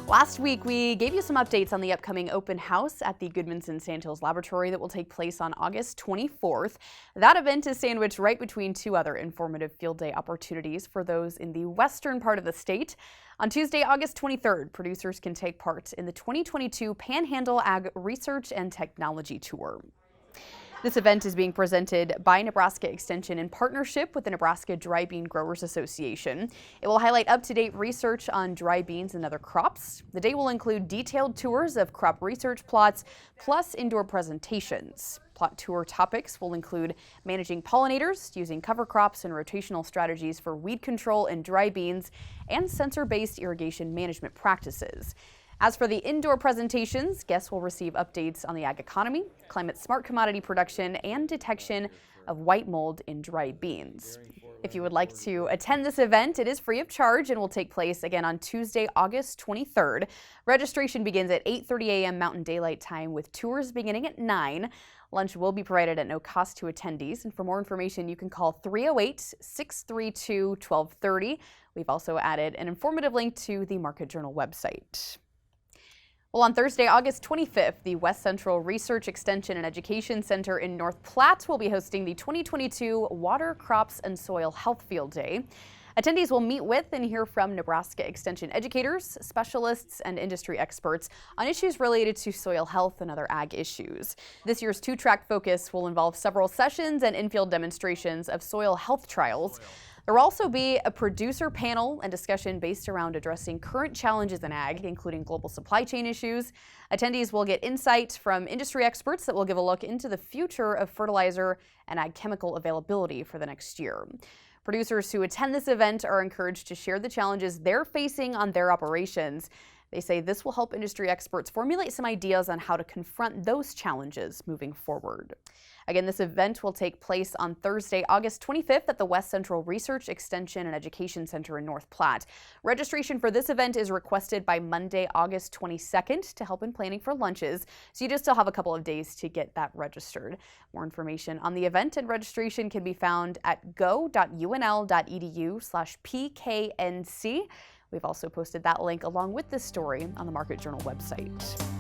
Last week, we gave you some updates on the upcoming open house at the Gudmundsen Sandhills Laboratory that will take place on August 24th. That event is sandwiched right between two other informative field day opportunities for those in the western part of the state. On Tuesday, August 23rd, producers can take part in the 2022 Panhandle Ag Research and Technology Tour. This event is being presented by Nebraska Extension in partnership with the Nebraska Dry Bean Growers Association. It will highlight up-to-date research on dry beans and other crops. The day will include detailed tours of crop research plots, plus indoor presentations. Plot tour topics will include managing pollinators, using cover crops and rotational strategies for weed control in dry beans, and sensor-based irrigation management practices. As for the indoor presentations, guests will receive updates on the ag economy, climate-smart commodity production, and detection of white mold in dry beans. If you would like to attend this event, it is free of charge and will take place again on Tuesday, August 23rd. Registration begins at 8:30 a.m. Mountain Daylight Time with tours beginning at 9. Lunch will be provided at no cost to attendees, and for more information, you can call 308-632-1230. We've also added an informative link to the Market Journal website. Well, on Thursday, August 25th, the West Central Research Extension and Education Center in North Platte will be hosting the 2022 Water, Crops, and Soil Health Field Day. Attendees will meet with and hear from Nebraska Extension educators, specialists, and industry experts on issues related to soil health and other ag issues. This year's two-track focus will involve several sessions and in-field demonstrations of soil health trials. There will also be a producer panel and discussion based around addressing current challenges in ag, including global supply chain issues. Attendees will get insight from industry experts that will give a look into the future of fertilizer and ag chemical availability for the next year. Producers who attend this event are encouraged to share the challenges they're facing on their operations. They say this will help industry experts formulate some ideas on how to confront those challenges moving forward. Again, this event will take place on Thursday, August 25th at the West Central Research Extension and Education Center in North Platte. Registration for this event is requested by Monday, August 22nd to help in planning for lunches, so you just still have a couple of days to get that registered. More information on the event and registration can be found at go.unl.edu/pknc. We've also posted that link along with this story on the Market Journal website.